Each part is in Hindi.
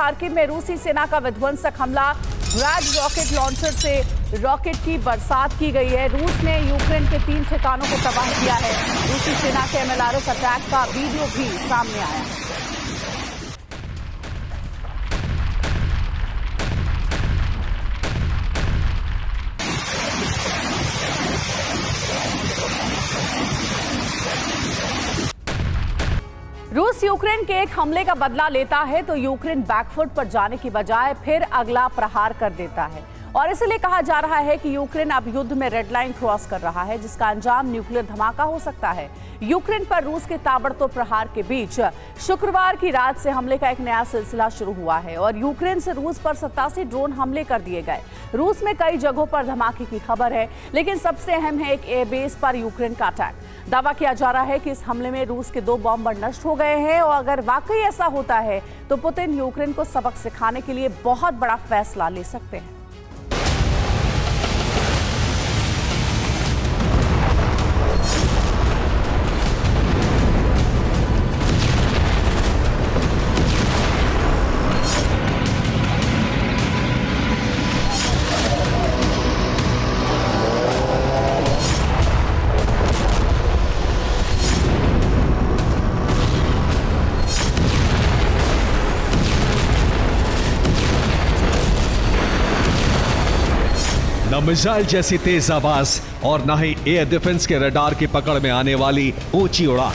खार्किव में रूसी सेना का विध्वंसक हमला, ग्रैड रॉकेट लॉन्चर से रॉकेट की बरसात की गई है। रूस ने यूक्रेन के 3 ठिकानों को तबाह किया है। रूसी सेना के MLRS अटैक का वीडियो भी सामने आया है। रूस यूक्रेन के एक हमले का बदला लेता है तो यूक्रेन बैकफुट पर जाने की बजाय फिर अगला प्रहार कर देता है और इसलिए कहा जा रहा है कि यूक्रेन अब युद्ध में रेड लाइन क्रॉस कर रहा है, जिसका अंजाम न्यूक्लियर धमाका हो सकता है। यूक्रेन पर रूस के ताबड़तोड़ प्रहार के बीच शुक्रवार की रात से हमले का एक नया सिलसिला शुरू हुआ है और यूक्रेन से रूस पर 87 ड्रोन हमले कर दिए गए। रूस में कई जगहों पर धमाके की खबर है, लेकिन सबसे अहम है एक एयरबेस पर यूक्रेन का अटैक। दावा किया जा रहा है कि इस हमले में रूस के 2 बॉम्बर नष्ट हो गए हैं और अगर वाकई ऐसा होता है तो पुतिन यूक्रेन को सबक सिखाने के लिए बहुत बड़ा फैसला ले सकते हैं। न मिसाइल जैसी तेज आवाज और न ही एयर डिफेंस के रडार की पकड़ में आने वाली ऊंची उड़ान।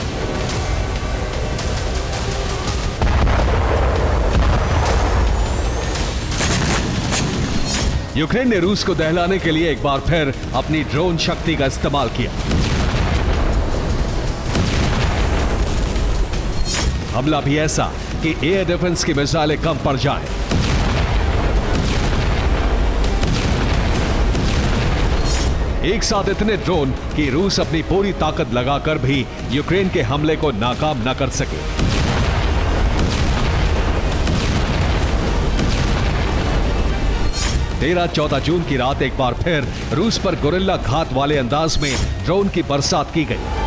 यूक्रेन ने रूस को दहलाने के लिए एक बार फिर अपनी ड्रोन शक्ति का इस्तेमाल किया। हमला भी ऐसा कि एयर डिफेंस की मिसाइलें कम पड़ जाएं। एक साथ इतने ड्रोन कि रूस अपनी पूरी ताकत लगाकर भी यूक्रेन के हमले को नाकाम न कर सके। तेरह 14 जून की रात एक बार फिर रूस पर गोरिल्ला घात वाले अंदाज में ड्रोन की बरसात की गई।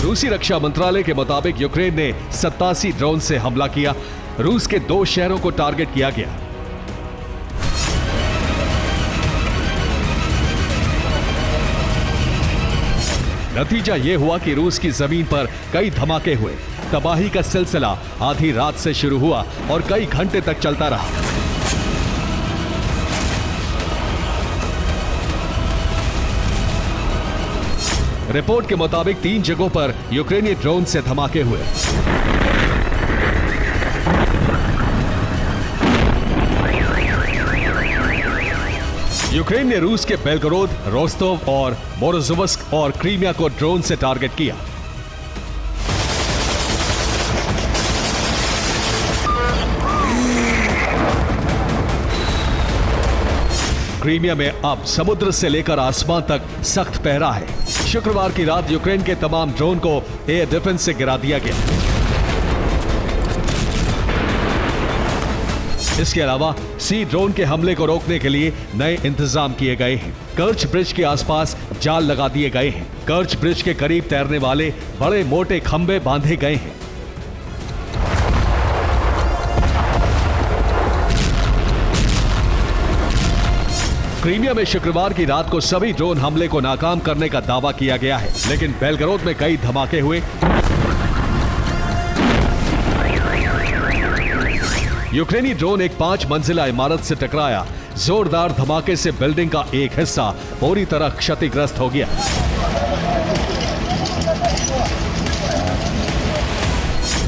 रूसी रक्षा मंत्रालय के मुताबिक यूक्रेन ने 87 ड्रोन से हमला किया। रूस के 2 शहरों को टारगेट किया गया। नतीजा यह हुआ कि रूस की जमीन पर कई धमाके हुए। तबाही का सिलसिला आधी रात से शुरू हुआ और कई घंटे तक चलता रहा। रिपोर्ट के मुताबिक 3 जगहों पर यूक्रेनी ड्रोन से धमाके हुए। यूक्रेन ने रूस के बेलगोरोद, रोस्तोव और मोरोजोव्स्क और क्रीमिया को ड्रोन से टारगेट किया। क्रीमिया में अब समुद्र से लेकर आसमान तक सख्त पहरा है। शुक्रवार की रात यूक्रेन के तमाम ड्रोन को एयर डिफेंस से गिरा दिया गया। इसके अलावा सी ड्रोन के हमले को रोकने के लिए नए इंतजाम किए गए हैं। कर्च ब्रिज के आसपास जाल लगा दिए गए हैं। कर्च ब्रिज के करीब तैरने वाले बड़े मोटे खंभे बांधे गए हैं। क्रीमिया में शुक्रवार की रात को सभी ड्रोन हमले को नाकाम करने का दावा किया गया है, लेकिन बेलगोरोद में कई धमाके हुए। यूक्रेनी ड्रोन एक 5 मंजिला इमारत से टकराया। जोरदार धमाके से बिल्डिंग का एक हिस्सा पूरी तरह क्षतिग्रस्त हो गया।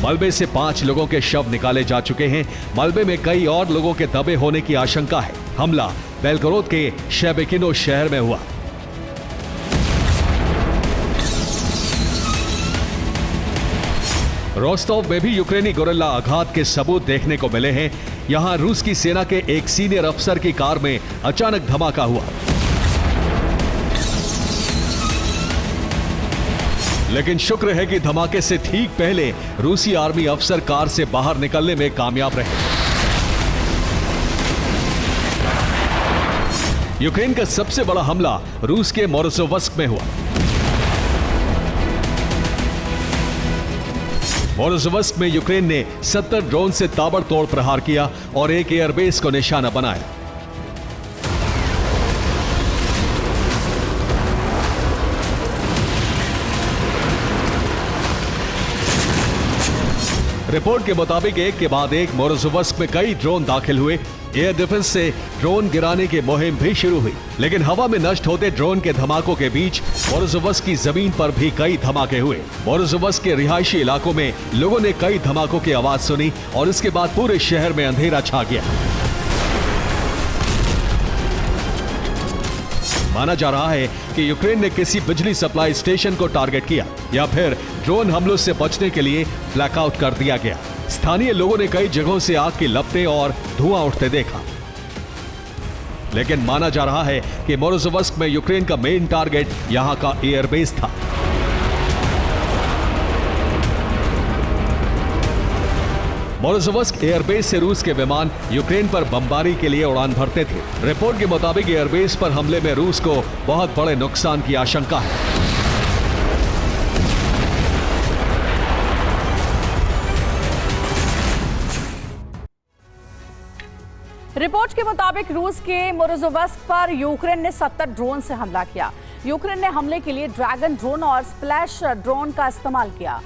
मलबे से 5 लोगों के शव निकाले जा चुके हैं। मलबे में कई और लोगों के दबे होने की आशंका है। हमला बेलगोरोद के शेबेकिनो शहर में हुआ। रोस्तोव में भी यूक्रेनी गोरिल्ला आघात के सबूत देखने को मिले हैं। यहां रूस की सेना के एक सीनियर अफसर की कार में अचानक धमाका हुआ। लेकिन शुक्र है कि धमाके से ठीक पहले रूसी आर्मी अफसर कार से बाहर निकलने में कामयाब रहे। यूक्रेन का सबसे बड़ा हमला रूस के मोरोजोवस्क में हुआ। मोरोजोवस्क में यूक्रेन ने 70 ड्रोन से ताबड़तोड़ प्रहार किया और एक एयरबेस को निशाना बनाया। रिपोर्ट के मुताबिक एक के बाद एक मोरोजोवस्क में कई ड्रोन दाखिल हुए। एयर डिफेंस से ड्रोन गिराने की मुहिम भी शुरू हुई, लेकिन हवा में नष्ट होते ड्रोन के धमाकों के बीच मोरोजोवस्क की जमीन पर भी कई धमाके हुए। मोरोजोवस्क के रिहायशी इलाकों में लोगों ने कई धमाकों की आवाज सुनी और इसके बाद पूरे शहर में अंधेरा छा गया। माना जा रहा है कि यूक्रेन ने किसी बिजली सप्लाई स्टेशन को टारगेट किया या फिर ड्रोन हमलों से बचने के लिए ब्लैकआउट कर दिया गया। स्थानीय लोगों ने कई जगहों से आग की लपटें और धुआं उठते देखा, लेकिन माना जा रहा है कि मोरोजोवस्क में यूक्रेन का मेन टारगेट यहां का एयरबेस था। मोरोजोवस्क एयरबेस से रूस के विमान यूक्रेन पर बमबारी के लिए उड़ान भरते थे। रिपोर्ट के मुताबिक एयरबेस पर हमले में रूस को बहुत बड़े नुकसान की आशंका है। रिपोर्ट के मुताबिक रूस के मोरोजोवस्क पर यूक्रेन ने 70 ड्रोन से हमला किया। यूक्रेन ने हमले के लिए ड्रैगन ड्रोन और स्प्लैश ड्रोन का इस्तेमाल किया।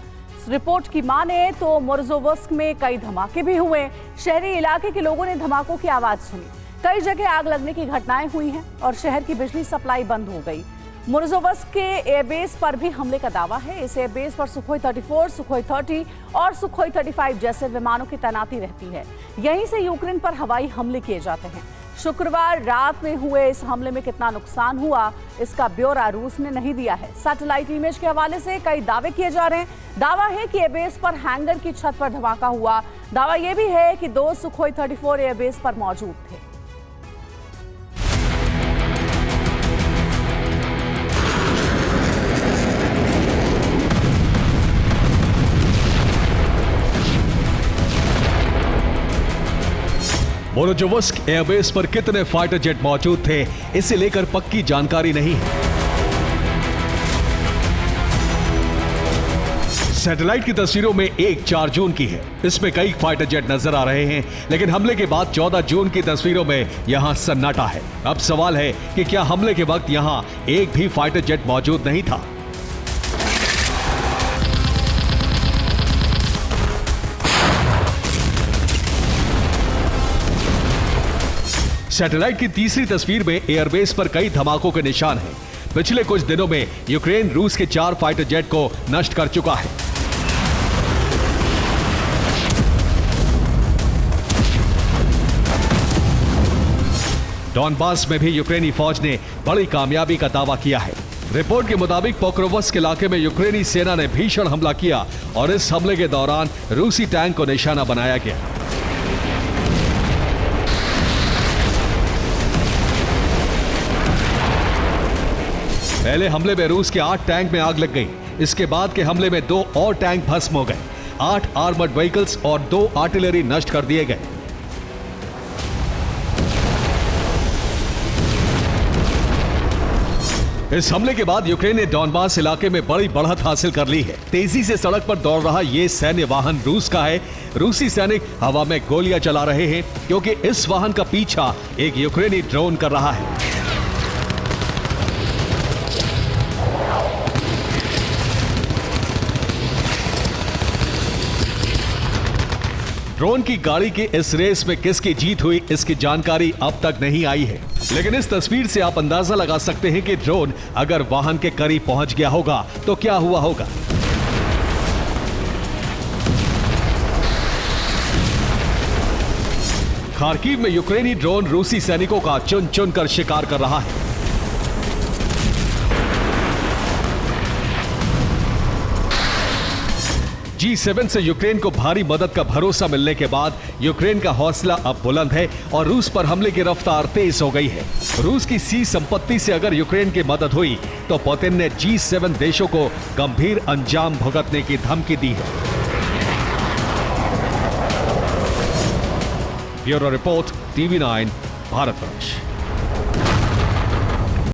रिपोर्ट की माने तो मोरोजोवस्क में कई धमाके भी हुए। शहरी इलाके के लोगों ने धमाकों की आवाज सुनी। कई जगह आग लगने की घटनाएं हुई हैं और शहर की बिजली सप्लाई बंद हो गई। मोरोजोवस्क के एयरबेस पर भी हमले का दावा है। इस एयरबेस पर सुखोई 34, सुखोई 30 और सुखोई 35 जैसे विमानों की तैनाती रहती है। यहीं से यूक्रेन पर हवाई हमले किए जाते हैं। शुक्रवार रात में हुए इस हमले में कितना नुकसान हुआ, इसका ब्यौरा रूस ने नहीं दिया है। सैटेलाइट इमेज के हवाले से कई दावे किए जा रहे हैं। दावा है कि एयरबेस पर हैंगर की छत पर धमाका हुआ। दावा यह भी है कि 2 सुखोई 34 एयरबेस पर मौजूद थे। मोरोजोवस्क एयरबेस पर कितने फाइटर जेट मौजूद थे, इसे लेकर पक्की जानकारी नहीं है। सैटेलाइट की तस्वीरों में एक 4 जून की है। इसमें कई फाइटर जेट नजर आ रहे हैं, लेकिन हमले के बाद 14 जून की तस्वीरों में यहां सन्नाटा है। अब सवाल है कि क्या हमले के वक्त यहां एक भी फाइटर जेट मौजूद नहीं था? सैटेलाइट की तीसरी तस्वीर में एयरबेस पर कई धमाकों के निशान हैं। पिछले कुछ दिनों में यूक्रेन रूस के 4 फाइटर जेट को नष्ट कर चुका है। डॉनबास में भी यूक्रेनी फौज ने बड़ी कामयाबी का दावा किया है। रिपोर्ट के मुताबिक पोक्रोवस्क इलाके में यूक्रेनी सेना ने भीषण हमला किया और इस हमले के दौरान रूसी टैंक को निशाना बनाया गया। पहले हमले में रूस के 8 टैंक में आग लग गई। इसके बाद के हमले में 2 और टैंक भस्म हो गए। 8 आर्मर्ड व्हीकल्स और 2 आर्टिलरी नष्ट कर दिए गए। इस हमले के बाद यूक्रेन ने डॉनबास इलाके में बड़ी बढ़त हासिल कर ली है। तेजी से सड़क पर दौड़ रहा ये सैन्य वाहन रूस का है। रूसी सैनिक हवा में गोलियां चला रहे हैं क्योंकि इस वाहन का पीछा एक यूक्रेनी ड्रोन कर रहा है। ड्रोन की गाड़ी के इस रेस में किसकी जीत हुई, इसकी जानकारी अब तक नहीं आई है, लेकिन इस तस्वीर से आप अंदाजा लगा सकते हैं कि ड्रोन अगर वाहन के करीब पहुंच गया होगा तो क्या हुआ होगा। खार्किव में यूक्रेनी ड्रोन रूसी सैनिकों का चुन चुन कर शिकार कर रहा है। G7 से यूक्रेन को भारी मदद का भरोसा मिलने के बाद यूक्रेन का हौसला अब बुलंद है और रूस पर हमले की रफ्तार तेज हो गई है। रूस की सी संपत्ति से अगर यूक्रेन की मदद हुई तो पुतिन ने G7 देशों को गंभीर अंजाम भुगतने की धमकी दी है। Bureau report, TV9, Bharatvarsh.